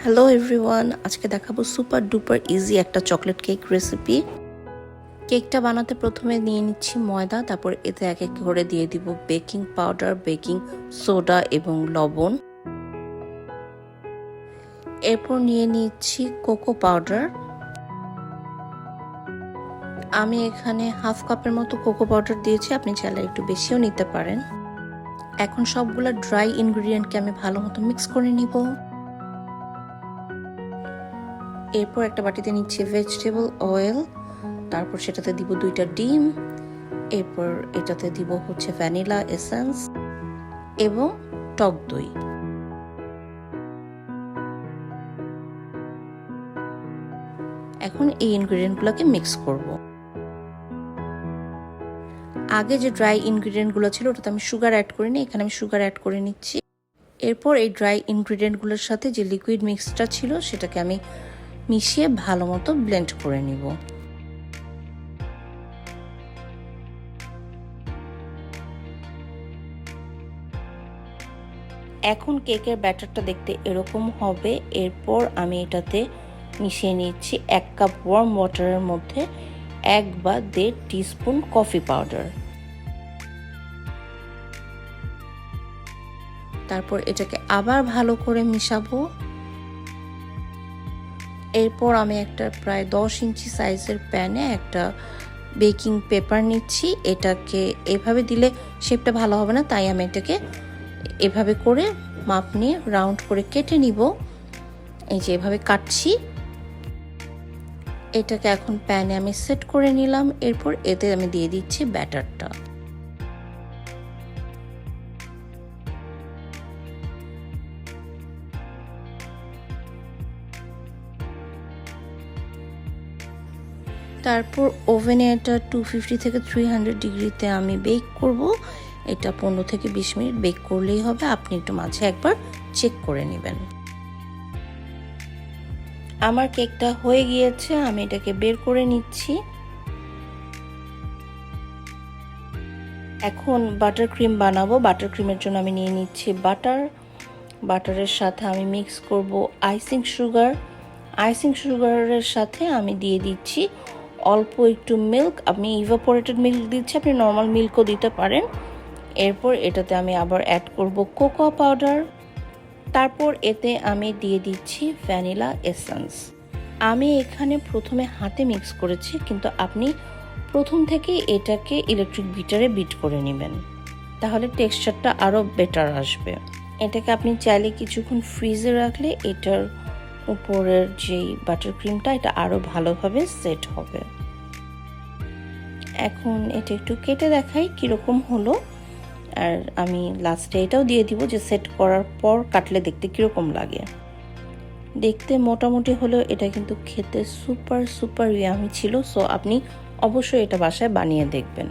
Hello everyone, আজকে দেখাবো super duper easy একটা চকলেট কেক রেসিপি। কেকটা বানাতে প্রথমে নিয়ে নিচ্ছি ময়দা, তারপর এতে এক এক করে দিয়ে দিব বেকিং পাউডার, বেকিং সোডা এবং লবণ। এরপর নিয়ে নিচ্ছি কোকো পাউডার। আমি এখানে হাফ কাপের মতো কোকো পাউডার দিয়েছি, আপনি চাইলে একটু বেশিও নিতে পারেন। এখন সবগুলো ড্রাই ইনগ্রিডিয়েন্টকে আমি ভালো মতো মিক্স করে নিব। এরপর একটা বাটিতে নিচ্ছি ভেজিটেবল অয়েল, তারপর সেটাতে দিব 2টা ডিম, এরপর এটাতে দিব হচ্ছে ভ্যানিলা এসেন্স এবং টক দই। এখন এই ইনগ্রিডিয়েন্টগুলোকে মিক্স করব। আগে যে ড্রাই ইনগ্রিডিয়েন্টগুলো ছিল ওটাতে আমি সুগার অ্যাড করিনি, এখানে আমি সুগার অ্যাড করে নিচ্ছি। এরপর এই ড্রাই ইনগ্রিডিয়েন্টগুলোর সাথে যে লিকুইড মিক্সটা ছিল সেটাকে আমি মিশিয়ে ভালো মতো ব্লেন্ড করে নিব। এখন কেকের ব্যাটারটা দেখতে এরকম হবে। এরপর আমি এটাতে মিশিয়ে নিচ্ছি 1 কাপ ওয়ার্ম ওয়াটারের মধ্যে 1 বা 1.5 টিস্পুন কফি পাউডার। তারপর এটাকে আবার ভালো করে মিশাবো। এরপর আমি একটা প্রায় 10 ইঞ্চি সাইজের প্যানে একটা বেকিং পেপার নিচ্ছি। এটাকে এভাবে দিলে শেপটা ভালো হবে না, তাই আমি এটাকে এভাবে করে মাপ নিয়ে রাউন্ড করে কেটে নিব। এই যে এভাবে কাটছি। এটাকে এখন প্যানে আমি সেট করে নিলাম। এরপর এতে আমি দিয়ে দিচ্ছি ব্যাটারটা। তারপর ওভেনে এটা 250 থেকে 300 ডিগ্রিতে আমি বেক করব। এটা 15 থেকে 20 মিনিট বেক করলেই হবে। আপনি একটু মাঝে একবার চেক করে নেবেন। আমার কেকটা হয়ে গিয়েছে, আমি এটাকে বের করে নিচ্ছি। এখন বাটার ক্রিম বানাবো। বাটার ক্রিমের জন্য আমি নিয়ে নিচ্ছি বাটার। বাটারের সাথে আমি মিক্স করব আইসিং সুগার। আইসিং সুগারের সাথে আমি দিয়ে দিচ্ছি অল্প একটু মিল্ক। আমি ইভাপোরেটেড মিল্ক দিচ্ছি, আপনি নর্মাল মিল্কও দিতে পারেন। এরপর এটাতে আমি আবার অ্যাড করব কোকো পাউডার। তারপর এতে আমি দিয়ে দিচ্ছি ভ্যানিলা এসেন্স। আমি এখানে প্রথমে হাতে মিক্স করেছি, কিন্তু আপনি প্রথম থেকে এটাকে ইলেকট্রিক বিটারে বিট করে নেবেন, তাহলে টেক্সচারটা আরও বেটার আসবে। এটাকে আপনি চাইলে কিছুক্ষণ ফ্রিজে রাখলে এটার উপরের যেই বাটার ক্রিমটা এটা আরও ভালোভাবে সেট হবে। এখন এটা একটু কেটে দেখাই কীরকম হলো। আর আমি লাস্টে এটাও দিয়ে দিব যে সেট করার পর কাটলে দেখতে কীরকম লাগে। দেখতে মোটামুটি হলেও এটা কিন্তু খেতে সুপার ইয়ামি ছিল। সো আপনি অবশ্যই এটা বাসায় বানিয়ে দেখবেন।